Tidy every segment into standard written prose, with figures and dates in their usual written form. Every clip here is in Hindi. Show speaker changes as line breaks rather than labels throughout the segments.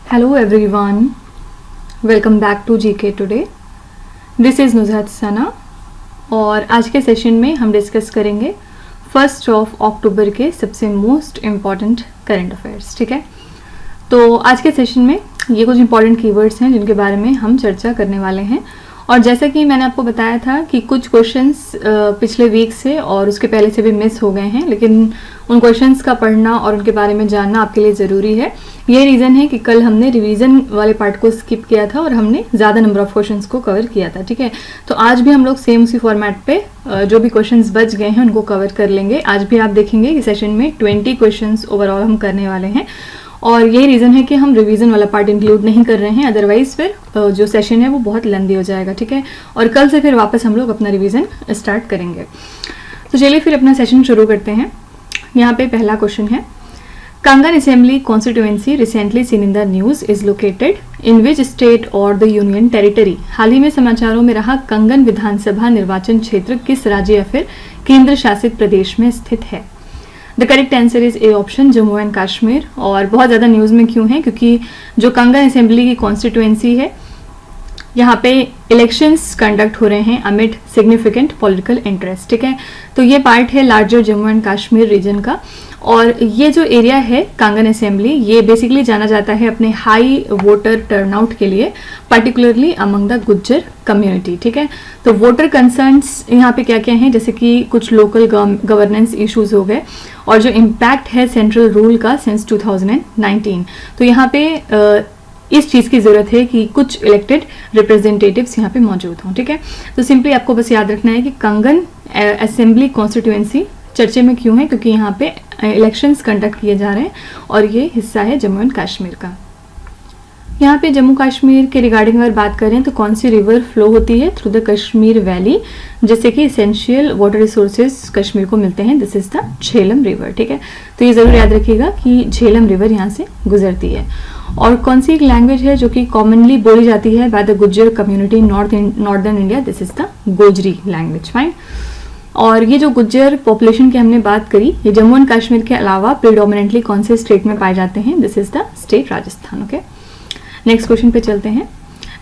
Hello everyone, welcome back to GK Today. This is Nuzhat सना और आज के सेशन में हम डिस्कस करेंगे 1 अक्टूबर के सबसे मोस्ट इम्पॉर्टेंट करंट अफेयर्स. ठीक है, तो आज के सेशन में ये कुछ इंपॉर्टेंट कीवर्ड्स हैं जिनके बारे में हम चर्चा करने वाले हैं. और जैसा कि मैंने आपको बताया था कि कुछ क्वेश्चंस पिछले वीक से और उसके पहले से भी मिस हो गए हैं, लेकिन उन क्वेश्चंस का पढ़ना और उनके बारे में जानना आपके लिए ज़रूरी है. ये रीज़न है कि कल हमने रिवीजन वाले पार्ट को स्किप किया था और हमने ज़्यादा नंबर ऑफ क्वेश्चंस को कवर किया था. ठीक है, तो आज भी हम लोग सेम उसी फॉर्मेट पे जो भी क्वेश्चंस बच गए हैं उनको कवर कर लेंगे. आज भी आप देखेंगे कि सेशन में 20 क्वेश्चंस ओवरऑल हम करने वाले हैं और यही रीज़न है कि हम रिवीजन वाला पार्ट इंक्लूड नहीं कर रहे हैं, अदरवाइज फिर जो सेशन है वो बहुत लंबी हो जाएगा. ठीक है, और कल से फिर वापस हम लोग अपना रिवीजन स्टार्ट करेंगे. तो चलिए फिर अपना सेशन शुरू करते हैं. यहाँ पे पहला क्वेश्चन है, कंगन assembly constituency recently seen in the news is located in which state और द यूनियन टेरिटरी. हाल ही में समाचारों में रहा कंगन विधानसभा निर्वाचन क्षेत्र किस राज्य या फिर केंद्र शासित प्रदेश में स्थित है? The correct answer is A option, Jammu and Kashmir. और बहुत ज़्यादा न्यूज़ में क्यों है? क्योंकि जो कंगन असेंबली की कॉन्स्टिट्यूएंसी है यहाँ पे इलेक्शंस कंडक्ट हो रहे हैं अमिड सिग्निफिकेंट पॉलिटिकल इंटरेस्ट. ठीक है, तो ये पार्ट है larger Jammu and Kashmir region का. और ये जो एरिया है कंगन असेंबली, ये बेसिकली जाना जाता है अपने हाई वोटर टर्नआउट के लिए, particularly among the Gujjar community. ठीक है, तो वोटर कंसर्न्स यहाँ पे क्या क्या हैं, जैसे कि कुछ लोकल गवर्नेंस इश्यूज हो गए और जो इम्पैक्ट है सेंट्रल रूल का सिंस 2019. तो यहाँ पे इस चीज़ की ज़रूरत है कि कुछ इलेक्टेड रिप्रेजेंटेटिव्स यहाँ पे मौजूद हों. ठीक है, तो सिंपली आपको बस याद रखना है कि कंगन असेंबली कॉन्स्टिट्यूएंसी चर्चे में क्यों है, क्योंकि यहाँ पे इलेक्शंस कंडक्ट किए जा रहे हैं और ये हिस्सा है जम्मू एंड कश्मीर का. यहाँ पे जम्मू कश्मीर के रिगार्डिंग अगर बात करें तो कौन सी रिवर फ्लो होती है थ्रू द कश्मीर वैली, जैसे कि इसेंशियल वाटर रिसोर्सेज कश्मीर को मिलते हैं. This is the Jhelum river. ठीक है, तो ये ज़रूर याद रखिएगा कि झेलम रिवर यहाँ से गुजरती है. और कौन सी एक लैंग्वेज है जो कि कॉमनली बोली जाती है by the Gujjar community northern India? This is the Gojri language. Fine. और ये जो गुज्जर पॉपुलेशन की हमने बात करी, ये जम्मू एंड कश्मीर के अलावा प्रीडोमिनेंटली कौन से स्टेट में पाए जाते हैं? This is the state Rajasthan. Okay, next question पे चलते हैं.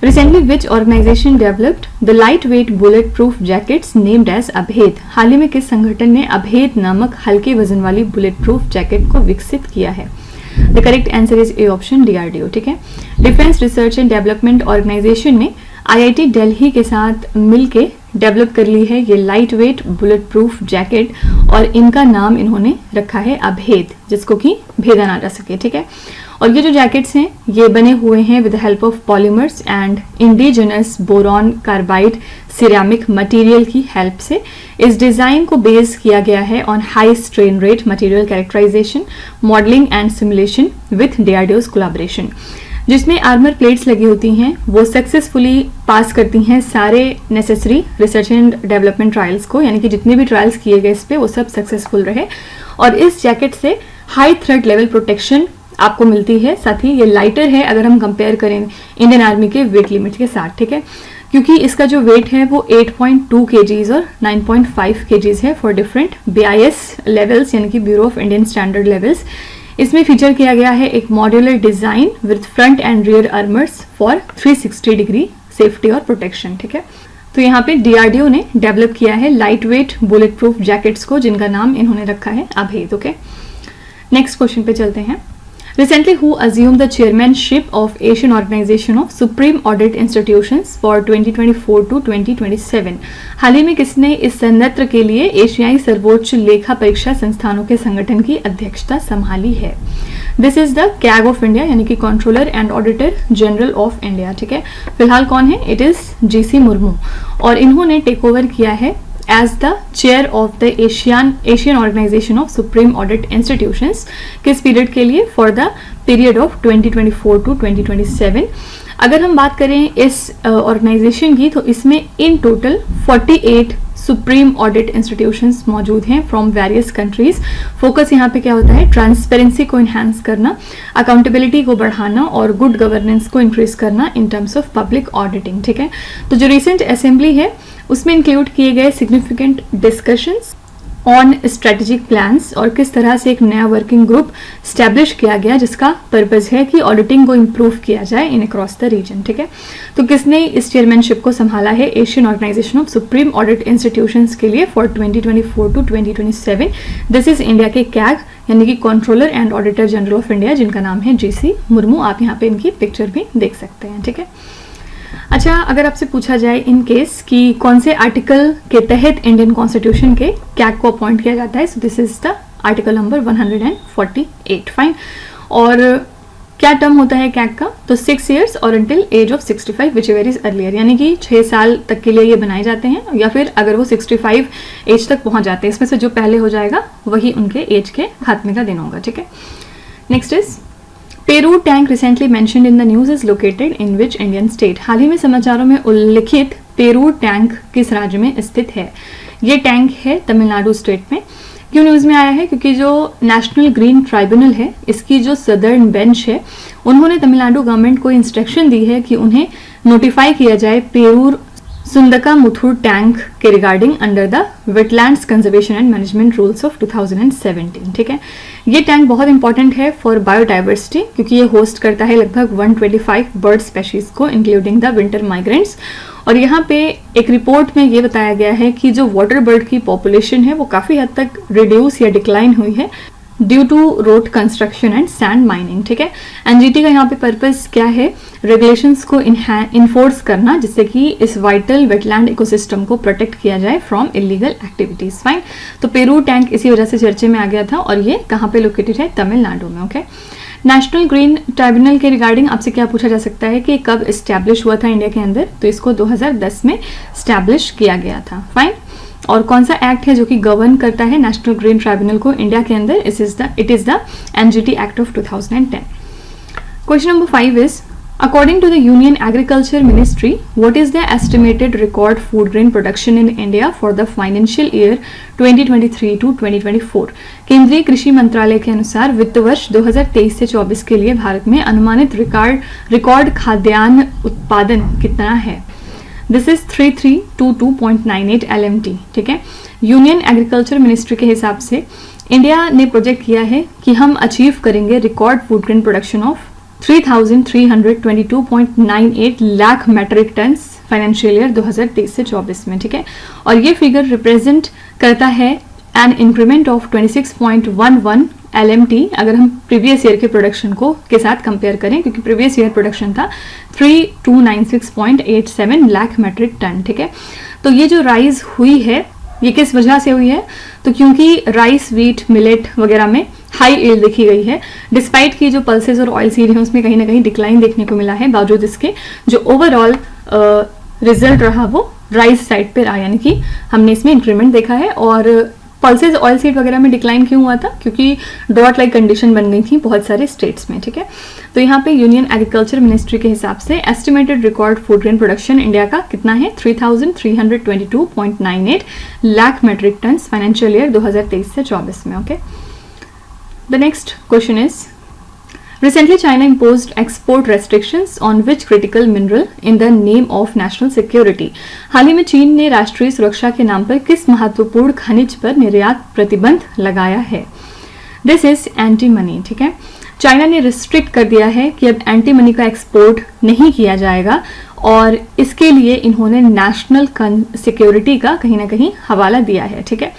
Recently which organisation developed the light weight bullet proof jackets named as Abhed? हाल ही में किस संगठन ने अभेद नामक हल्के वजन वाली बुलेट प्रूफ जैकेट को विकसित किया है? The correct answer is A option, DRDO. ठीक है, defence research and development organisation ने IIT दिल्ली के साथ मिलके डेवलप कर ली है ये light weight bullet proof jacket और इनका नाम इन्होंने रखा है अभेद, जिसको कि भेदा ना जा सके. ठीक है, और ये जो जैकेट्स हैं ये बने हुए हैं with the help of polymers and indigenous boron carbide ceramic material की हेल्प से. इस डिज़ाइन को बेस किया गया है on high strain rate material characterisation, modelling and simulation with DRDO's collaboration. जिसमें आर्मर प्लेट्स लगी होती हैं वो सक्सेसफुली पास करती हैं सारे necessary research and development trials को, यानी कि जितने भी ट्रायल्स किए गए इस पे वो सब सक्सेसफुल रहे. और इस जैकेट से हाई थ्रेट लेवल प्रोटेक्शन आपको मिलती है. साथ ही ये लाइटर है अगर हम कंपेयर करें इंडियन आर्मी के वेट लिमिट के साथ. ठीक है, क्योंकि इसका जो वेट है वो 8.2 kgs और 9.5 kgs है फॉर डिफरेंट BIS लेवल्स, यानी कि bureau of Indian standard levels. इसमें फीचर किया गया है एक modular design with front end rear armours for 360 degree safety और प्रोटेक्शन. ठीक है, तो यहाँ पे DRDO ने डेवलप किया है light weight bullet proof jackets को, जिनका नाम इन्होंने रखा है अभेद. ओके, नेक्स्ट क्वेश्चन पे चलते हैं. Recently, who assumed the chairmanship of Asian Organization of Supreme Audit Institutions for 2024 to 2027? हाल ही में किसने इस संयंत्र के लिए एशियाई सर्वोच्च लेखा परीक्षा संस्थानों के संगठन की अध्यक्षता संभाली है? This is the CAG of India, यानी कि controller and auditor general of India. ठीक है, फिलहाल कौन है? इट इज GC मुर्मू और इन्होंने टेक ओवर किया है as the chair of the Asian Organization of Supreme Audit Institutions. किस पीरियड के लिए? For the period of 2024 to 2027. अगर हम बात करें इस ऑर्गेनाइजेशन की तो इसमें in total 48 supreme audit institutions मौजूद हैं फ्रॉम वेरियस कंट्रीज. फोकस यहाँ पे क्या होता है? ट्रांसपेरेंसी को इन्हांस करना, अकाउंटेबिलिटी को बढ़ाना और गुड गवर्नेंस को इंक्रीज करना in terms of public auditing. ठीक है, तो जो रिसेंट असेंबली है उसमें इंक्लूड किए गए significant discussions on strategic plans, और किस तरह से एक नया वर्किंग ग्रुप स्टैब्लिश किया गया जिसका पर्पज है कि ऑडिटिंग को इम्प्रूव किया जाए इन अक्रॉस द रीजन। ठीक है, तो किसने इस चेयरमैनशिप को संभाला है? Asian organisation of supreme audit institutions के लिए for 2024 to 2027। This is India के कैग यानी कि controller and auditor general of India, जिनका नाम है GC मुर्मू। आप यहाँ पे इनकी पिक्चर भी देख सकते हैं। ठीक है, अच्छा, अगर आपसे पूछा जाए इन केस कि कौन से आर्टिकल के तहत इंडियन कॉन्स्टिट्यूशन के कैग को अपॉइंट किया जाता है, so this is the article number 148। Fine. और क्या टर्म होता है कैग का? तो 6 years और until age of 65 whichever is earlier, यानी कि 6 साल तक के लिए ये बनाए जाते हैं, या फिर अगर वो 65 एज तक पहुंच जाते हैं, इसमें से जो पहले हो जाएगा वही उनके एज के खात्मे का दिन होगा। ठीक है, next is Peru tank recently mentioned in the news is located in which Indian state. हाल ही में समाचारों में उल्लिखित पेरू टैंक किस राज्य में स्थित है? ये टैंक है तमिलनाडु स्टेट में। क्यों न्यूज में आया है? क्योंकि जो नेशनल ग्रीन ट्राइब्यूनल है, इसकी जो सदर्न बेंच है, उन्होंने तमिलनाडु गवर्नमेंट को इंस्ट्रक्शन दी है कि उन्हें नोटिफाई किया जाए पेरूर सुंदका मुथुर टैंक के regarding under the wetlands conservation and management rules of 2017। ठीक है, ये टैंक बहुत इंपॉर्टेंट है फॉर बायोडाइवर्सिटी, क्योंकि ये होस्ट करता है लगभग 125 बर्ड स्पेशीज को, इंक्लूडिंग द विंटर माइग्रेंट्स। और यहाँ पे एक रिपोर्ट में ये बताया गया है कि जो वाटर बर्ड की पॉपुलेशन है वो काफी हद तक रिड्यूस या डिक्लाइन हुई है due to road construction and sand mining. ठीक है, एनजीटी का यहाँ पे पर्पस क्या है? रेगुलेशंस को इन्फोर्स करना, जिससे कि इस वाइटल वेटलैंड इकोसिस्टम को प्रोटेक्ट किया जाए फ्रॉम इलीगल एक्टिविटीज। फाइन। तो पेरू टैंक इसी वजह से चर्चे में आ गया था, और ये कहाँ पे लोकेटेड है? तमिलनाडु में। ओके, नेशनल ग्रीन ट्राइब्यूनल के रिगार्डिंग आपसे क्या पूछा जा सकता है कि कब इस्टेब्लिश हुआ था इंडिया के अंदर? तो इसको 2010 में इस्टेब्लिश किया गया था। फाइन। और कौन सा एक्ट है जो कि गवर्न करता है नेशनल ग्रीन ट्राइब्यूनल को इंडिया के अंदर? It is the NGT act of 2010। Question number 5 is according to the union agriculture ministry what is the estimated record food grain production in India for the financial year 2023 to 2024। केंद्रीय कृषि मंत्रालय के अनुसार वित्त वर्ष 2023 से 24 के लिए भारत में अनुमानित रिकॉर्ड खाद्यान्न उत्पादन कितना है? This is 3322.98 LMT। ठीक है, यूनियन एग्रीकल्चर मिनिस्ट्री के हिसाब से इंडिया ने प्रोजेक्ट किया है कि हम अचीव करेंगे record food grain production of 3322.98 lakh metric tonnes financial year 2023 से 24 में। ठीक है, और ये फिगर रिप्रेजेंट करता है एन इंक्रीमेंट ऑफ 26.11 LMT अगर हम प्रीवियस ईयर के प्रोडक्शन को के साथ कंपेयर करें, क्योंकि प्रीवियस ईयर प्रोडक्शन था 3296.87 लाख मैट्रिक टन। ठीक है, तो ये जो राइज हुई है ये किस वजह से हुई है? तो क्योंकि राइस, व्हीट, मिलेट वगैरह में हाई यील्ड देखी गई है, डिस्पाइट की जो पल्सेस और ऑयल सीड है उसमें कहीं ना कहीं डिक्लाइन देखने को मिला है, बावजूद इसके जो ओवरऑल रिजल्ट रहा वो राइस साइड पे रहा, यानी कि हमने इसमें इंक्रीमेंट देखा है। और पल्सेस, ऑयल सीड वगैरह में डिक्लाइन क्यों हुआ था? क्योंकि ड्रॉट लाइक कंडीशन बन गई थी बहुत सारे स्टेट्स में। ठीक है, तो यहाँ पे यूनियन एग्रीकल्चर मिनिस्ट्री के हिसाब से estimated record food grain production India का कितना है? 3322.98 lakh metric tonne financial year 2023 से 24 में। Okay, the next question is Recently, China imposed export restrictions on which critical mineral in the name of national security? हाल ही में चीन ने राष्ट्रीय सुरक्षा के नाम पर किस महत्वपूर्ण खनिज पर निर्यात प्रतिबंध लगाया है? This is anti money. ठीक है, चाइना ने रिस्ट्रिक्ट कर दिया है कि अब एंटी मनी का एक्सपोर्ट नहीं किया जाएगा, और इसके लिए इन्होंने नेशनल सिक्योरिटी का कहीं ना कहीं हवाला दिया है। ठीक है,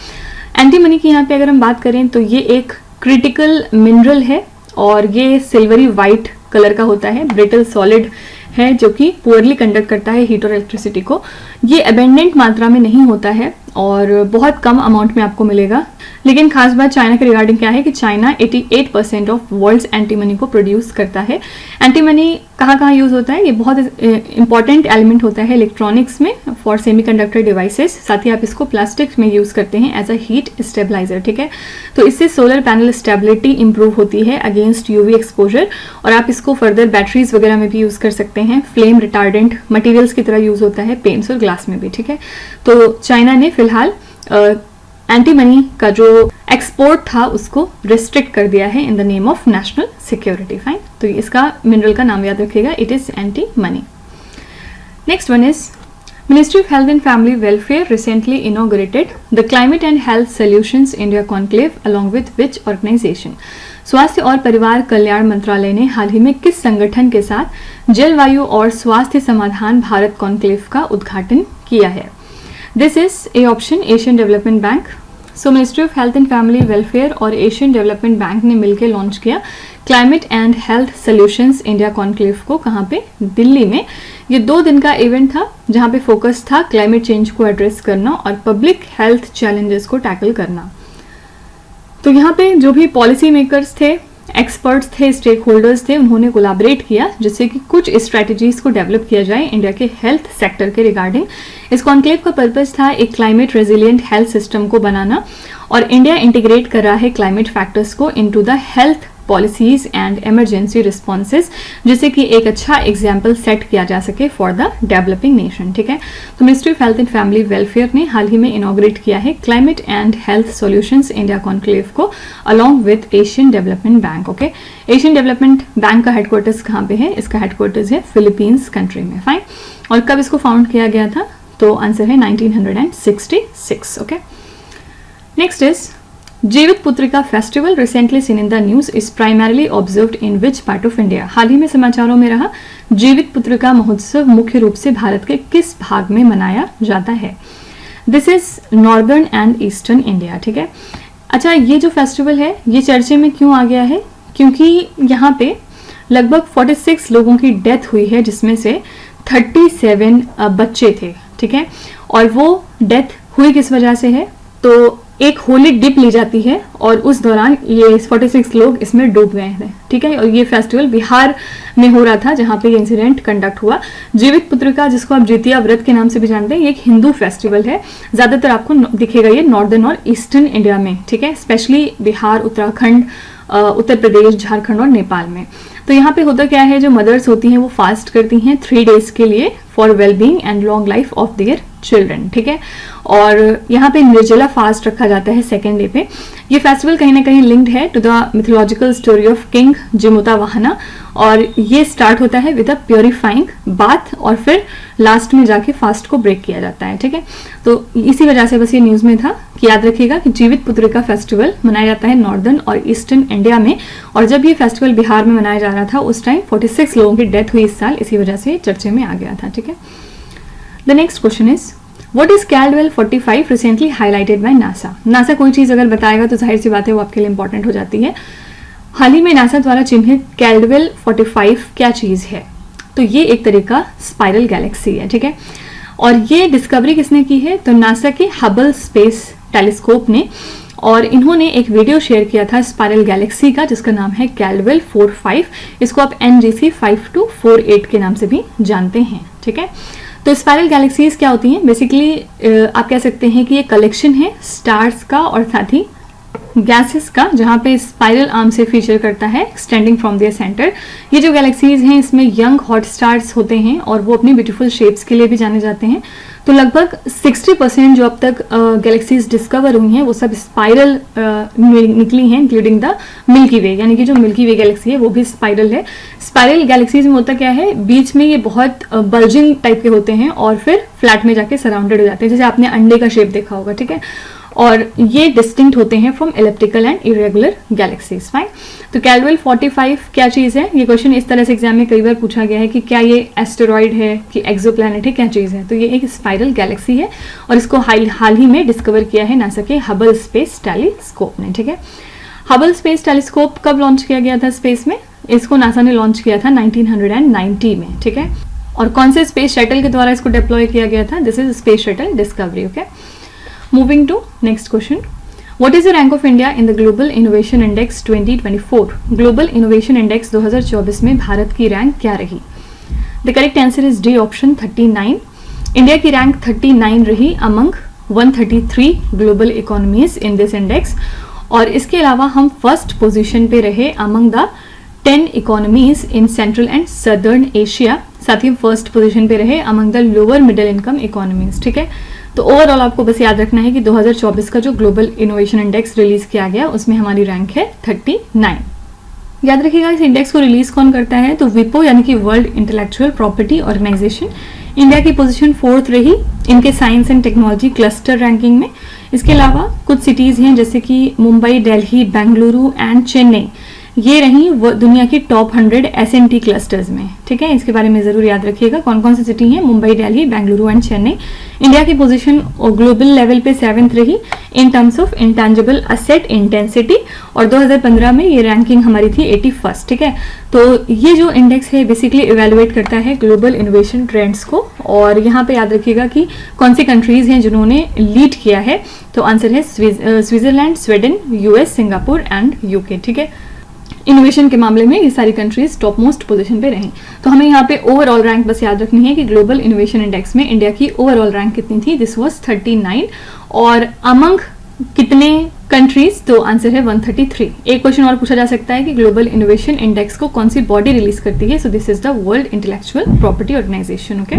एंटी मनी की यहाँ पे अगर हम बात करें तो ये एक क्रिटिकल मिनरल है, और ये सिल्वरी वाइट कलर का होता है, ब्रिटल सॉलिड है जो कि पुअरली कंडक्ट करता है हीट और इलेक्ट्रिसिटी को। ये अबेंडेंट मात्रा में नहीं होता है और बहुत कम अमाउंट में आपको मिलेगा। लेकिन खास बात चाइना के रिगार्डिंग क्या है कि China 88% of world's antimony को प्रोड्यूस करता है। एंटी मनी कहाँ कहाँ यूज होता है? ये बहुत इंपॉर्टेंट एलिमेंट होता है इलेक्ट्रॉनिक्स में फॉर सेमीकंडक्टर डिवाइसेस, साथ ही आप इसको प्लास्टिक में यूज करते हैं एज अ हीट स्टेबलाइजर। ठीक है, तो इससे सोलर पैनल स्टेबिलिटी इंप्रूव होती है अगेंस्ट यूवी एक्सपोजर, और आप इसको फर्दर बैटरीज वगैरह में भी यूज कर सकते हैं। फ्लेम रिटार्डेंट मटेरियल्स की तरह यूज होता है पेंट्स और ग्लास में भी। ठीक है, तो चाइना ने फिलहाल एंटी मनी का जो एक्सपोर्ट था उसको रिस्ट्रिक्ट कर दिया है in the name of national security. Fine, तो इसका मिनरल का नाम याद रखिएगा, it is anti money. Next one is Ministry of Health and Family Welfare recently inaugurated the Climate and Health Solutions India Conclave along with which organization? स्वास्थ्य और परिवार कल्याण मंत्रालय ने हाल ही में किस संगठन के साथ जलवायु और स्वास्थ्य समाधान भारत कॉन्क्लेव का उद्घाटन किया है? This is A option Asian Development bank. So ministry of Health and Family welfare और एशियन डेवलपमेंट बैंक ने मिलकर लॉन्च किया climate and Health Solutions India Conclave को। कहाँ पे? दिल्ली में। ये 2 दिन का इवेंट था जहाँ पे फोकस था क्लाइमेट चेंज को एड्रेस करना और पब्लिक हेल्थ चैलेंजेस को टैकल करना। तो यहाँ पे जो भी पॉलिसी मेकर्स थे, एक्सपर्ट्स थे, स्टेक होल्डर्स थे, उन्होंने कोलैबोरेट किया जिससे कि कुछ स्ट्रैटेजीज को डेवलप किया जाए इंडिया के हेल्थ सेक्टर के रिगार्डिंग। इस कॉन्क्लेव का पर्पस था एक क्लाइमेट रेजिलिएंट हेल्थ सिस्टम को बनाना और इंडिया इंटीग्रेट कर रहा है क्लाइमेट फैक्टर्स को into the health policies and emergency responses, जिससे कि एक अच्छा एग्जाम्पल सेट किया जा सके फॉर द डेवलपिंग नेशन। ठीक है, तो Ministry of Health and Family Welfare ने हाल ही में इनॉग्रेट किया है Climate and Health Solutions India Conclave को along with Asian Development Bank. Okay, Asian Development Bank का हेडक्वार्टर्स कहाँ पे है? इसका हेडक्वार्टर्स है फिलीपींस कंट्री में। फाइन। और कब इसको फाउंड किया गया था? तो आंसर है 1966। Okay, next is Jivitputrika festival recently seen in the news is primarily observed in which part of India? हाल ही में समाचारों में रहा जीवित पुत्रिका महोत्सव मुख्य रूप से भारत के किस भाग में मनाया जाता है? This is northern and eastern India. ठीक है, अच्छा, ये जो फेस्टिवल है ये चर्चे में क्यों आ गया है? क्योंकि यहाँ पे लगभग 46 लोगों की डेथ हुई है जिसमें से 37 बच्चे थे। ठीक है, और वो डेथ हुई किस वजह से है? तो एक होली डिप ली जाती है और उस दौरान ये 46 लोग इसमें डूब गए थे। ठीक है, और ये फेस्टिवल बिहार में हो रहा था जहाँ पे ये इंसिडेंट कंडक्ट हुआ। जीवित पुत्रिका, जिसको आप द्वितीया व्रत के नाम से भी जानते हैं, ये एक हिंदू फेस्टिवल है। ज्यादातर आपको दिखेगा ये नॉर्दर्न और ईस्टर्न इंडिया में। ठीक है, स्पेशली बिहार, उत्तराखंड, उत्तर प्रदेश, झारखंड और नेपाल में। तो यहाँ पे होता क्या है, जो मदर्स होती हैं वो फास्ट करती हैं 3 डेज के लिए for wellbeing and long life of their children. ठीक है, और यहाँ पे निर्जला फास्ट रखा जाता है 2nd डे पे। ये फेस्टिवल कहीं ना कहीं लिंक्ड है to the mythological story of king Jimutavahana, और ये स्टार्ट होता है विद अ प्योरीफाइंग बाथ और फिर लास्ट में जाके फास्ट को ब्रेक किया जाता है। ठीक है, तो इसी वजह से बस ये न्यूज में था कि याद रखिएगा कि जीवित पुत्रिका फेस्टिवल मनाया जाता है नॉर्दर्न और ईस्टर्न इंडिया में, और जब ये फेस्टिवल बिहार में मनाया जा रहा था उस टाइम 46 लोगों की डेथ हुई इस साल, इसी वजह से चर्चे में आ गया था। ठीक है, the next question is What is Caldwell 45 recently highlighted by NASA? NASA कोई चीज अगर बताएगा तो जाहिर सी बात है वो आपके लिए इंपॉर्टेंट हो जाती है। हाल ही में नासा द्वारा चिन्हित कैल्डवेल 45 क्या चीज है? तो ये एक तरह का स्पाइरल गैलेक्सी है। ठीक है, और ये डिस्कवरी किसने की है? तो नासा के हबल स्पेस टेलीस्कोप ने, और इन्होंने एक वीडियो शेयर किया था स्पाइरल गैलेक्सी का जिसका नाम है कैल्डवेल 45। इसको आप NGC 5248 के नाम से भी जानते हैं। ठीक है, तो स्पाइरल गैलेक्सीज क्या होती हैं? बेसिकली आप कह सकते हैं कि ये कलेक्शन है स्टार्स का और साथ ही गैसेस का, जहाँ पे स्पाइरल आर्म से फीचर करता है एक्सटेंडिंग फ्रॉम देयर सेंटर। ये जो गैलेक्सीज हैं इसमें यंग हॉट स्टार्स होते हैं और वो अपनी ब्यूटीफुल शेप्स के लिए भी जाने जाते हैं। तो लगभग 60% जो अब तक गैलेक्सीज डिस्कवर हुई हैं वो सब स्पाइरल निकली हैं, इंक्लूडिंग द मिल्की वे, यानी कि जो मिल्की वे गैलेक्सी है वो भी स्पाइरल है। स्पाइरल गैलेक्सीज में होता क्या है, बीच में ये बहुत बल्जिंग टाइप के होते हैं और फिर फ्लैट में जाके सराउंडेड हो जाते हैं, जैसे आपने अंडे का शेप देखा होगा। ठीक है, और ये डिस्टिंक्ट होते हैं from elliptical and irregular galaxies. Fine, तो कैल्डवेल 45 क्या चीज़ है? ये क्वेश्चन इस तरह से एग्जाम में कई बार पूछा गया है कि क्या ये एस्टेरॉइड है कि एक्सोप्लैनेट है, क्या चीज़ है? तो ये एक स्पाइरल गैलेक्सी है और इसको हाल ही में डिस्कवर किया है नासा के हबल स्पेस टेलीस्कोप ने। ठीक है, हबल स्पेस टेलीस्कोप कब लॉन्च किया गया था स्पेस में? इसको नासा ने लॉन्च किया था 1990 में। ठीक है, और कौन से स्पेस शटल के द्वारा इसको डिप्लॉय किया गया था? This is space shuttle discovery. Okay, Moving to next question. What is the rank of India in the Global Innovation Index 2024? Global Innovation Index 2024 में भारत की रैंक क्या रही? The correct answer is D option 39. India की रैंक 39 रही among 133 global economies in this index, और इसके अलावा हम फर्स्ट पोजीशन पे रहे among the 10 economies in Central and Southern Asia। साथ ही फर्स्ट पोजीशन पे रहे among the lower middle income economies। ठीक है, तो ओवरऑल आपको बस याद रखना है कि 2024 का जो ग्लोबल इनोवेशन इंडेक्स रिलीज किया गया उसमें हमारी रैंक है 39। याद रखिएगा इस इंडेक्स को रिलीज कौन करता है? तो विपो यानी कि world intellectual property organisation India की पोजीशन 4th रही इनके science and technology cluster ranking में। इसके अलावा कुछ सिटीज़ हैं जैसे कि मुंबई, दिल्ली, बेंगलुरु एंड चेन्नई, ये रही दुनिया की टॉप 100 एसएनटी क्लस्टर्स में। ठीक है, इसके बारे में जरूर याद रखिएगा कौन कौन सी सिटी हैं, मुंबई, दिल्ली, बेंगलुरु एंड चेन्नई। इंडिया की पोजीशन ग्लोबल लेवल पे 7th रही in terms of intangible asset intensity, और 2015 में ये रैंकिंग हमारी थी 81st। ठीक है, तो ये जो इंडेक्स है बेसिकली इवेलुएट करता है ग्लोबल इनोवेशन ट्रेंड्स को, और यहाँ पे याद रखिएगा कि कौन सी कंट्रीज हैं जिन्होंने लीड किया है। तो आंसर है Switzerland, Sweden, US, Singapore and UK. ठीक है, इनोवेशन के मामले में ये सारी कंट्रीज टॉप मोस्ट पोजीशन पे रहीं। तो हमें यहाँ पे ओवरऑल रैंक बस याद रखनी है कि ग्लोबल इनोवेशन इंडेक्स में इंडिया की ओवरऑल रैंक कितनी थी, दिस वाज 39, और अमंग कितने कंट्रीज, तो आंसर है 133। एक क्वेश्चन और पूछा जा सकता है कि ग्लोबल इनोवेशन इंडेक्स को कौन सी बॉडी रिलीज करती है, so this is the world intellectual property organisation. Okay,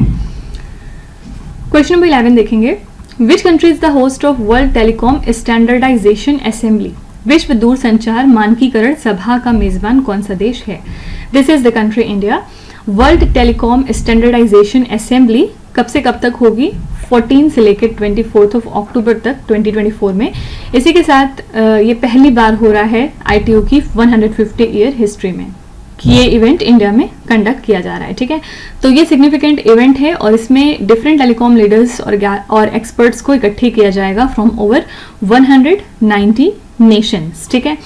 question number 11 देखेंगे, which country is the host of world telecom standardisation assembly, विश्व दूरसंचार मानकीकरण सभा का मेजबान कौन सा देश है, this is the country India. World telecom standardisation assembly कब से कब तक होगी, 14 से लेकर 24 अक्टूबर तक 2024 में। इसी के साथ ये पहली बार हो रहा है आईटीओ की 150 ईयर हिस्ट्री में कि ये इवेंट इंडिया में कंडक्ट किया जा रहा है। ठीक है, तो ये सिग्निफिकेंट इवेंट है और इसमें डिफरेंट टेलीकॉम लीडर्स और एक्सपर्ट्स को इकट्ठे किया जाएगा फ्रॉम ओवर 190 नेशंस। ठीक है,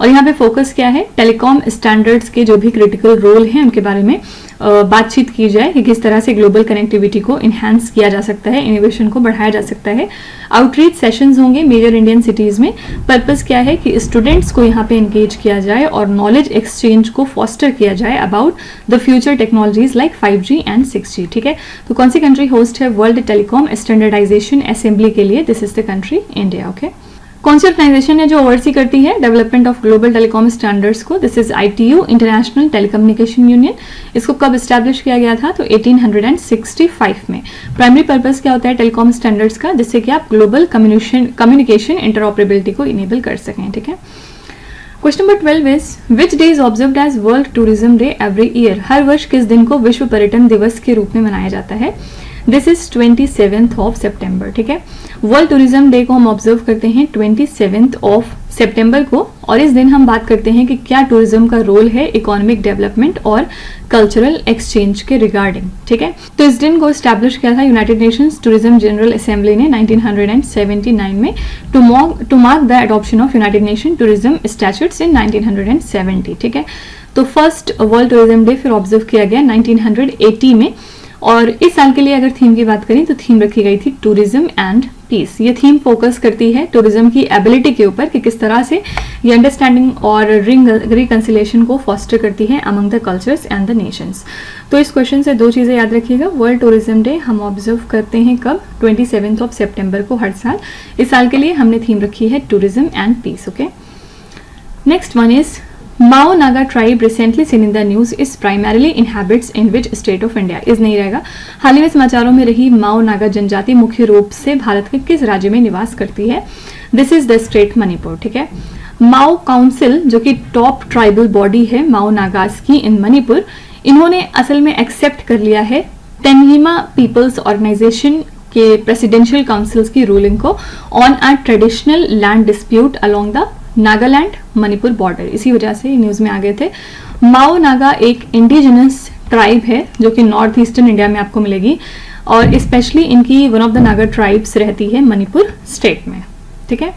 और यहाँ पे फोकस क्या है, टेलीकॉम स्टैंडर्ड्स के जो भी क्रिटिकल रोल हैं उनके बारे में बातचीत की जाए कि किस तरह से ग्लोबल कनेक्टिविटी को इन्हांस किया जा सकता है, इनोवेशन को बढ़ाया जा सकता है। आउटरीच सेशंस होंगे मेजर इंडियन सिटीज में। पर्पस क्या है कि स्टूडेंट्स को यहाँ पे इंगेज किया जाए और नॉलेज एक्सचेंज को फॉस्टर किया जाए about the future technologies like 5G and 6G। ठीक है, तो कौन सी कंट्री होस्ट है वर्ल्ड टेलीकॉम स्टैंडर्डाइजेशन असेंबली के लिए, this is the country India. Okay, कौन सी ऑर्गेनाइजेशन है जो ओवरसी करती है development of global telecom standards को, this is ITU, international telecommunication union. इसको कब एस्टैब्लिश किया गया था, तो 1865 में। प्राइमरी पर्पस क्या होता है टेलीकॉम स्टैंडर्ड्स का, जिससे कि आप ग्लोबल कम्युनिकेशन इंटरऑपरेबिलिटी को इनेबल कर सकें। ठीक है, question number 12 is which day is observed as world tourism day every year, हर वर्ष किस दिन को विश्व पर्यटन दिवस के रूप में मनाया जाता है, दिस इज 27 सितंबर। ठीक है, वर्ल्ड टूरिज्म डे को हम ऑब्जर्व करते हैं 27 सितंबर को, और इस दिन हम बात करते हैं कि क्या टूरिज्म का रोल है इकोनॉमिक डेवलपमेंट और कल्चरल एक्सचेंज के रिगार्डिंग। ठीक है, तो इस दिन को स्टैब्लिश किया था united nations tourism general assembly ने 1979 में to mark the adoption of united nation tourism statutes in 1970। ठीक है, तो फर्स्ट वर्ल्ड टूरिज्म डे फिर ऑब्जर्व किया गया 1980 में, और इस साल के लिए अगर थीम की बात करें तो थीम रखी गई थी टूरिज्म एंड पीस। ये थीम फोकस करती है टूरिज्म की एबिलिटी के ऊपर कि किस तरह से ये अंडरस्टैंडिंग और रिकंसिलेशन को फॉस्टर करती है among the cultures and the Nations. तो इस क्वेश्चन से दो चीज़ें याद रखिएगा, वर्ल्ड टूरिज्म डे हम ऑब्जर्व करते हैं कब, 27 सितंबर को हर साल। इस साल के लिए हमने थीम रखी है tourism and peace. Okay, next one is Mao Naga tribe recently seen in the news is primarily inhabits in which state of India? इस नहीं रहेगा। हाल ही में समाचारों में रही माओ नागा जनजाति मुख्य रूप से भारत के किस राज्य में निवास करती है, this is the state Manipur. ठीक है, माओ काउंसिल जो कि टॉप ट्राइबल बॉडी है माओ नागास की इन मणिपुर, इन्होंने असल में एक्सेप्ट कर लिया है तेनजिमा पीपल्स ऑर्गेनाइजेशन के प्रेसिडेंशियल काउंसिल्स की रूलिंग को on a traditional land dispute along the Nagaland Manipur border. इसी वजह से न्यूज में आ गए थे। माओ नागा एक इंडिजिनस ट्राइब है जो कि नॉर्थ ईस्टर्न इंडिया में आपको मिलेगी, और स्पेशली इनकी one of the Naga tribes रहती है मणिपुर स्टेट में। ठीक है,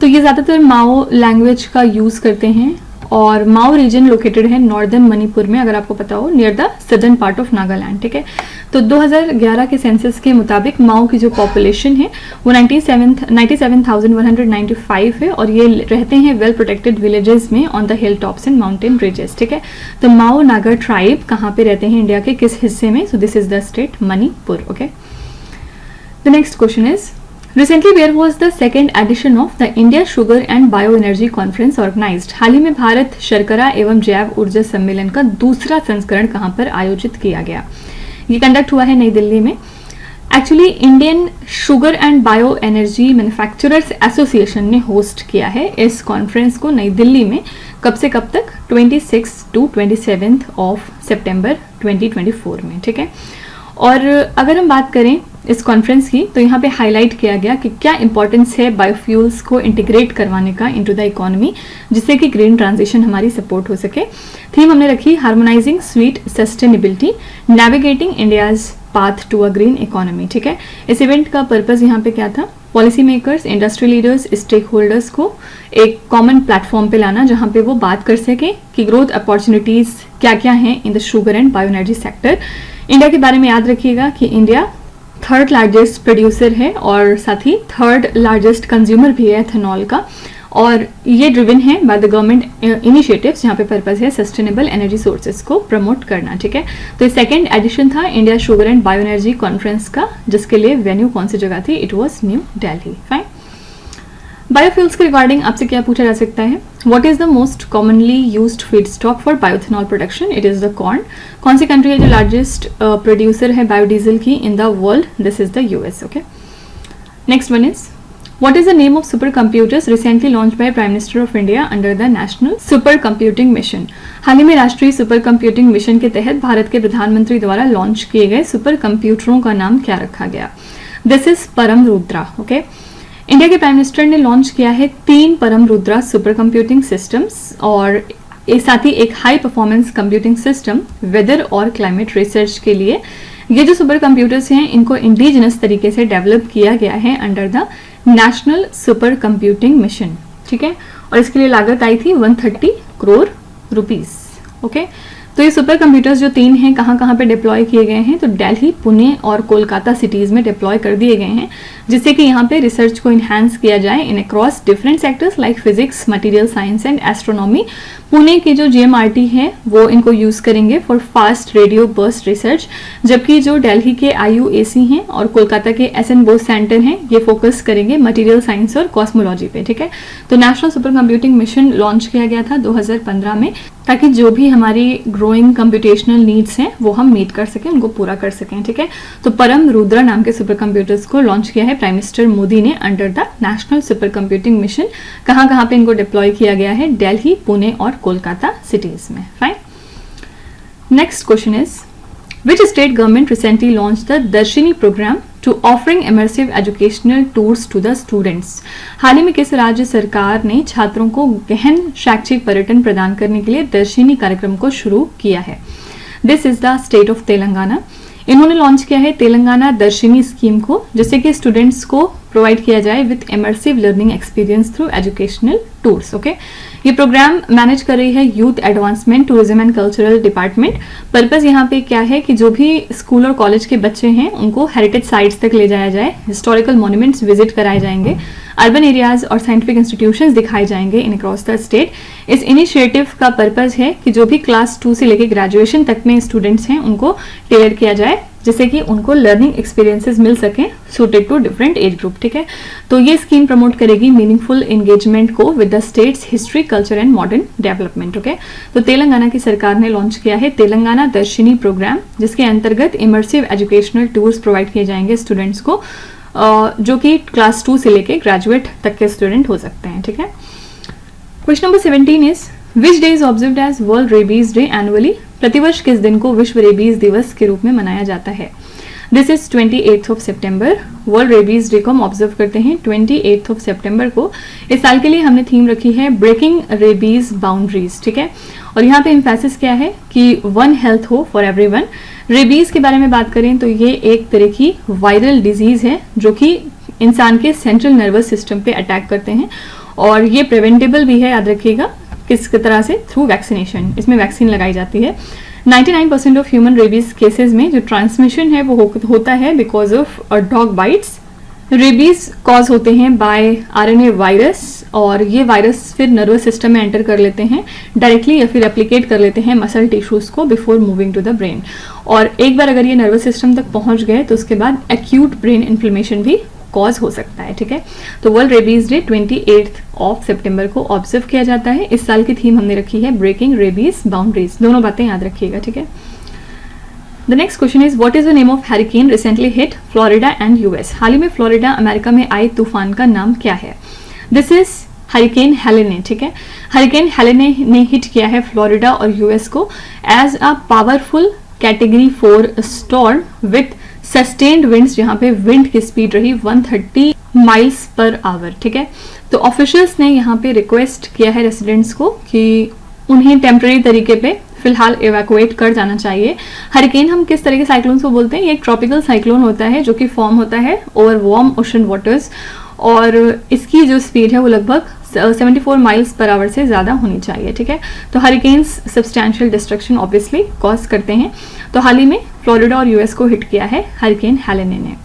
तो ये ज्यादातर माओ लैंग्वेज का यूज करते हैं, और माओ रीजन लोकेटेड है नॉर्दर्न मणिपुर में, अगर आपको पता हो, near the southern part of Nagaland. ठीक है, तो 2011 के सेंसस के मुताबिक माओ की जो पॉपुलेशन है वो 97,195 है, और ये रहते हैं वेल प्रोटेक्टेड विलेजेस में on the hill tops and mountain ridges. ठीक है, तो माओ नागा ट्राइब कहाँ पे रहते हैं इंडिया के किस हिस्से में, सो this is the state Manipur. Okay, the next question is Recently, where was the second edition of the India Sugar and Bioenergy Conference organized? हाल ही में भारत शर्करा एवं जैव ऊर्जा सम्मेलन का दूसरा संस्करण कहाँ पर आयोजित किया गया? ये कंडक्ट हुआ है नई दिल्ली में। Actually Indian sugar and bio energy manufacturers association ने होस्ट किया है इस कॉन्फ्रेंस को नई दिल्ली में। कब से कब तक? 26 to 27 सितंबर 2024 में। ठीक है, और अगर हम बात करें इस कॉन्फ्रेंस की, तो यहाँ पे हाईलाइट किया गया कि क्या इंपॉर्टेंस है बायोफ्यूल्स को इंटीग्रेट करवाने का इनटू द इकोनॉमी, जिससे कि ग्रीन ट्रांजिशन हमारी सपोर्ट हो सके। थीम हमने रखी harmonising sweet sustainability, navigating India's path to a green economy. ठीक है, इस इवेंट का पर्पस यहाँ पे क्या था, policy makers, industry leaders, stakeholders को एक कॉमन प्लेटफॉर्म पे लाना, जहाँ पे वो बात कर सके कि ग्रोथ अपॉर्चुनिटीज क्या क्या हैं in the sugar and bio energy sector. India के बारे में याद रखिएगा कि इंडिया थर्ड लार्जेस्ट प्रोड्यूसर है और साथ ही थर्ड लार्जेस्ट कंज्यूमर भी है एथेनॉल का, और ये ड्रिवन है बाय द गवर्नमेंट इनिशिएटिव्स, जहाँ पे पर्पस है सस्टेनेबल एनर्जी सोर्सेज को प्रमोट करना। ठीक है, तो सेकंड एडिशन था India sugar and bio energy conference का, जिसके लिए वेन्यू कौन सी जगह थी, it was New Delhi. Fine. Biofuels के रिगार्डिंग आपसे क्या पूछा जा सकता है, what is the most commonly used feedstock for bioethanol production, it is the corn. कौन सी कंट्री है जो लार्जेस्ट प्रोड्यूसर है बायोडीजल की in the world, this is the US. Okay, next one is What is the name of supercomputers recently launched by Prime Minister of India under the National Supercomputing Mission? हाल ही में राष्ट्रीय सुपर कंप्यूटिंग मिशन के तहत भारत के प्रधानमंत्री द्वारा लॉन्च किए गए सुपर कंप्यूटरों का नाम क्या रखा गया? दिस इज परम रुद्रा। ओके, इंडिया के प्राइम मिनिस्टर ने लॉन्च किया है 3 परम रुद्रा सुपर कंप्यूटिंग सिस्टम्स, और साथ ही एक high performance computing system weather और क्लाइमेट रिसर्च के लिए। ये जो सुपर कंप्यूटर्स हैं इनको इंडिजिनस तरीके से डेवलप किया गया है under the national super computing mission. ठीक है, और इसके लिए लागत आई थी 130 करोड़ रुपीस। ओके, तो ये सुपर कंप्यूटर्स जो 3 हैं कहाँ कहाँ पे डिप्लॉय किए गए हैं, तो दिल्ली, पुणे और कोलकाता सिटीज में डिप्लॉय कर दिए गए हैं, जिससे कि यहाँ पे रिसर्च को इन्हांस किया जाए इन across different sectors like physics, material science and astronomy. Pune की जो जीएमआरटी है वो इनको यूज करेंगे for fast radio burst research, जबकि जो दिल्ली के आईयूएसी हैं और कोलकाता के एसएन बोस सेंटर हैं ये फोकस करेंगे मटेरियल साइंस और कॉस्मोलॉजी पे। ठीक है, तो national super computing mission launch किया गया था 2015 में, ताकि जो भी हमारी ग्रोइंग कंप्यूटेशनल नीड्स हैं वो हम मीट कर सकें, उनको पूरा कर सकें। ठीक है, तो परम रुद्रा नाम के सुपर कंप्यूटर्स को लॉन्च किया है प्राइम मिनिस्टर मोदी ने under the national super computing mission. कहाँ कहाँ पे इनको डिप्लॉय किया गया है, दिल्ली, पुणे और कोलकाता सिटीज में। Fine. Next question is which state government recently launch the Darshini programme to offering immersive educational tours to the students. हाल ही में किस राज्य सरकार ने छात्रों को गहन शैक्षिक पर्यटन प्रदान करने के लिए दर्शिनी कार्यक्रम को शुरू किया है? This is the state of Telangana. इन्होंने लॉन्च किया है तेलंगाना दर्शिनी स्कीम को, जिससे कि स्टूडेंट्स को प्रोवाइड किया जाए with immersive learning experience through educational tours. Okay, ये प्रोग्राम मैनेज कर रही है youth advancement tourism and cultural department. Purpose यहाँ पे क्या है कि जो भी स्कूल और कॉलेज के बच्चे हैं उनको हेरिटेज साइट्स तक ले जाया जाए, हिस्टोरिकल मॉन्यूमेंट्स विजिट कराए जाएंगे, अर्बन एरियाज और साइंटिफिक इंस्टीट्यूशंस दिखाए जाएंगे इन अक्रॉस द स्टेट। इस इनिशिएटिव का पर्पस है कि जो भी क्लास 2 से लेकर ग्रेजुएशन तक में स्टूडेंट्स हैं उनको टेलर किया जाए, जिससे कि उनको लर्निंग एक्सपीरियंसेस मिल सकें suited to different age group. ठीक है, तो ये स्कीम प्रमोट करेगी मीनिंगफुल एंगेजमेंट को with the state's history, culture and modern development. Okay, तो तेलंगाना की सरकार ने लॉन्च किया है तेलंगाना दर्शिनी प्रोग्राम, जिसके अंतर्गत इमर्सिव एजुकेशनल टूर्स प्रोवाइड किए जाएंगे स्टूडेंट्स को, जो कि क्लास 2 से लेके ग्रेजुएट तक के स्टूडेंट हो सकते हैं। ठीक है, question number 17 is which day is observed as world rabies day annually. प्रतिवर्ष किस दिन को विश्व रेबीज दिवस के रूप में मनाया जाता है? This is 28 of September. World rabies day को हम ऑब्जर्व करते हैं 28 ऑफ सितंबर को। इस साल के लिए हमने थीम रखी है ब्रेकिंग रेबीज बाउंड्रीज। ठीक है, और यहाँ पे एम्फेसिस क्या है कि वन हेल्थ हो फॉर एवरीवन। रेबीज के बारे में बात करें तो ये एक तरह की वायरल डिजीज है जो कि इंसान के सेंट्रल नर्वस सिस्टम पे अटैक करते हैं, और ये प्रिवेंटेबल भी है, याद रखिएगा किस तरह से, थ्रू वैक्सीनेशन। इसमें वैक्सीन लगाई जाती है। 99% ऑफ ह्यूमन रेबीज केसेस में जो ट्रांसमिशन है वो होता है because of dog bytes. Rabies cause होते हैं बाय आरएनए वायरस, और ये वायरस फिर नर्वस सिस्टम में एंटर कर लेते हैं डायरेक्टली या फिर रेप्लिकेट कर लेते हैं मसल टिश्यूज को before moving to the brain. और एक बार अगर ये नर्वस सिस्टम तक पहुंच गए तो उसके बाद एक्यूट ब्रेन इन्फ्लेमेशन भी कॉज हो सकता है। ठीक है, तो वर्ल्ड रेबीज डे 28 ऑफ सितंबर को ऑब्जर्व किया जाता है। इस साल की थीम हमने रखी है ब्रेकिंग रेबीज बाउंड्रीज। दोनों बातें याद रखिएगा। ठीक है, the next question is what is the name of hurricane recently hit Florida and US. हाल ही में फ्लोरिडा अमेरिका में आए तूफान का नाम क्या है? This is hurricane हेलेने। ठीक है, हैरिकेन हेलेने ने हिट किया है फ्लोरिडा और यूएस को as a powerful category 4 storm with sustained winds, जहां पे विंड की स्पीड रही 130 माइल्स पर आवर। ठीक है, तो ऑफिशियल्स ने यहाँ पे रिक्वेस्ट किया है रेसिडेंट्स को कि उन्हें टेम्पररी तरीके पे फिलहाल इवैक्यूएट कर जाना चाहिए। हरिकेन हम किस तरह के साइक्लोन्स को बोलते हैं? ये एक ट्रॉपिकल साइक्लोन होता है जो कि फॉर्म होता है ओवर वार्म ओशन वाटर्स, और इसकी जो स्पीड है वो लगभग 74 माइल्स पर आवर से ज़्यादा होनी चाहिए। ठीक है, तो hurricanes substantial destruction obviously cause करते हैं। तो हाल ही में फ्लोरिडा और यूएस को हिट किया है हरिकेन हेलेने ने।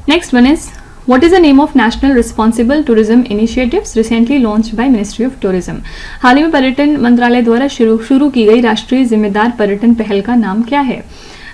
Next one is, What is the name of National Responsible Tourism Initiatives recently launched by Ministry of Tourism? हाल ही में पर्यटन मंत्रालय द्वारा शुरू की गई राष्ट्रीय जिम्मेदार पर्यटन पहल का नाम क्या है?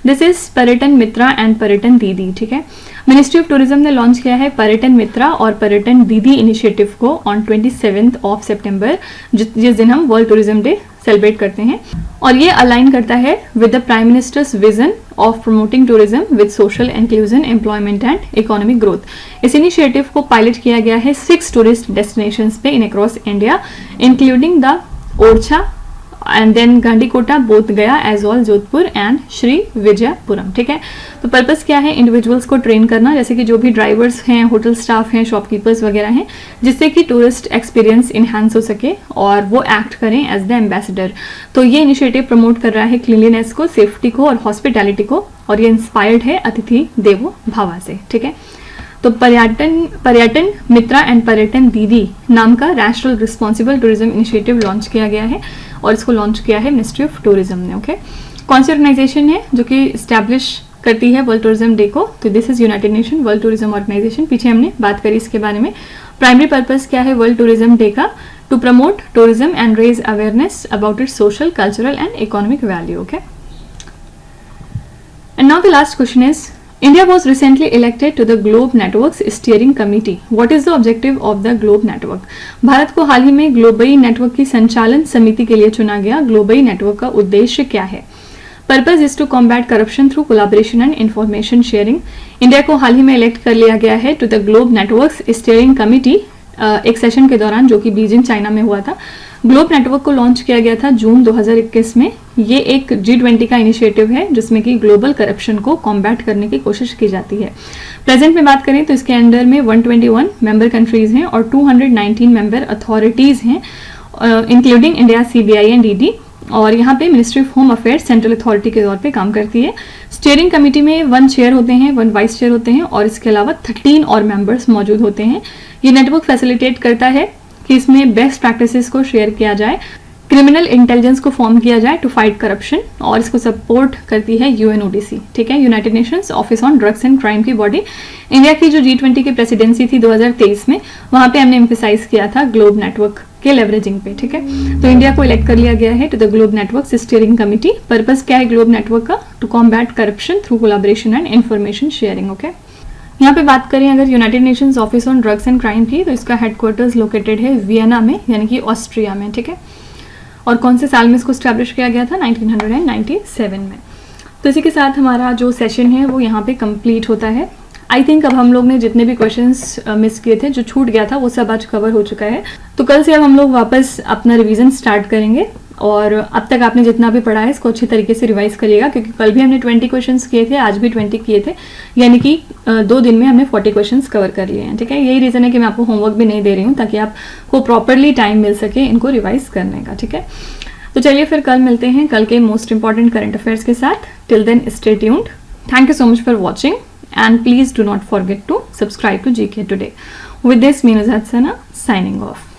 दिस इज पर्यटन मित्रा एंड पर्यटन दीदी। ठीक है, मिनिस्ट्री ऑफ टूरिज्म ने लॉन्च किया है पर्यटन मित्रा और पर्यटन दीदी इनिशिएटिव को ऑन 27 ऑफ सितंबर, जिस दिन हम वर्ल्ड टूरिज्म डे सेलिब्रेट करते हैं, और ये अलाइन करता है with the prime minister's vision of promoting tourism with social inclusion, employment and economic growth. इस इनिशिएटिव को पायलट किया गया है 6 टूरिस्ट डेस्टिनेशंस पे in across India, including the Orchha and then Gandikota, Bodh Gaya, Aizawl, Jodhpur and Shri Vijayapuram. ठीक है, तो पर्पस क्या है? इंडिविजुअल्स को ट्रेन करना, जैसे कि जो भी ड्राइवर्स हैं, होटल स्टाफ हैं, शॉपकीपर्स वगैरह हैं, जिससे कि टूरिस्ट एक्सपीरियंस इन्हांस हो सके और वो एक्ट करें एज द एम्बेसडर। तो ये इनिशिएटिव प्रमोट कर रहा है क्लीनलीनेस को, सेफ्टी को और हॉस्पिटैलिटी को, और ये इंस्पायर्ड है अतिथि देवो भवा से। ठीक है, तो पर्यटन मित्रा एंड पर्यटन दीदी नाम का national responsible tourism initiative launch किया गया है, और इसको लॉन्च किया है मिनिस्ट्री ऑफ टूरिज्म ने। ओके, कौन सी ऑर्गेनाइजेशन है जो कि स्टैब्लिश करती है वर्ल्ड टूरिज्म डे को? तो this is united nation world tourism organisation. पीछे हमने बात करी इसके बारे में। प्राइमरी पर्पस क्या है वर्ल्ड टूरिज्म डे का? To promote tourism and raise awareness about its social, cultural and economic value. Okay, and now the last question is, India was recently elected to the Globe Network's steering committee. What is the objective of the Globe Network? Bharat को हाल ही में ग्लोबई नेटवर्क की संचालन समिति के लिए चुना गया। ग्लोबई नेटवर्क का उद्देश्य क्या है? Purpose is to combat corruption through collaboration and information sharing. India को हाल ही में इलेक्ट कर लिया गया है to the globe networks steering committee, एक सेशन के दौरान जो कि बीजिंग चाइना में हुआ था। ग्लोब नेटवर्क को लॉन्च किया गया था जून 2021 में। ये एक G20 का इनिशिएटिव है जिसमें कि ग्लोबल करप्शन को कॉम्बैट करने की कोशिश की जाती है। प्रेजेंट में बात करें तो इसके अंडर में 121 मेंबर कंट्रीज हैं और 219 मेंबर अथॉरिटीज हैं, including India, CBI and ED, और यहाँ पे ministry of home affairs central authority के तौर पे काम करती है। स्टीयरिंग कमेटी में 1 चेयर होते हैं, 1 वाइस चेयर होते हैं, और इसके अलावा 13 और मेंबर्स मौजूद होते हैं। ये नेटवर्क फैसिलिटेट करता है कि इसमें बेस्ट प्रैक्टिसेस को शेयर किया जाए, क्रिमिनल इंटेलिजेंस को फॉर्म किया जाए टू फाइट करप्शन, और इसको सपोर्ट करती है UNODC। ठीक है, United nations office on drugs and crime की बॉडी। इंडिया की जो G20 की प्रेसिडेंसी थी 2023 में, वहां पे हमने एम्फेसाइज किया था ग्लोब नेटवर्क के लेवरेजिंग पे। ठीक है, तो इंडिया को इलेक्ट कर लिया गया है to the globe network steering committee. Purpose क्या है ग्लोब नेटवर्क का? To combat corruption through collaboration and information sharing. Okay, यहाँ पे बात करें अगर united nations office on drugs and crime की, तो इसका हेडक्वार्टर्स लोकेटेड है वियना में, यानी कि ऑस्ट्रिया में। ठीक है, और कौन से साल में इसको स्टैब्लिश किया गया था? 1997 में। तो इसी के साथ हमारा जो सेशन है वो यहाँ पे कंप्लीट होता है। आई थिंक अब हम लोग ने जितने भी क्वेश्चंस मिस किए थे, जो छूट गया था, वो सब आज कवर हो चुका है। तो कल से अब हम लोग वापस अपना रिवीजन स्टार्ट करेंगे, और अब तक आपने जितना भी पढ़ा है इसको अच्छी तरीके से रिवाइज करिएगा, क्योंकि कल भी हमने 20 क्वेश्चंस किए थे, आज भी 20 किए थे, यानी कि 2 दिन में हमने 40 क्वेश्चंस कवर कर लिए हैं। ठीक है, यही रीज़न है कि मैं आपको होमवर्क भी नहीं दे रही हूँ, ताकि आपको प्रॉपरली टाइम मिल सके इनको रिवाइज करने का। ठीक है, तो चलिए फिर कल मिलते हैं कल के मोस्ट इंपॉर्टेंट करंट अफेयर्स के साथ। Till then stay tuned. Thank you so much for watching, and please do not forget to subscribe to GK Today. With this, me Nuzhat Sana signing off.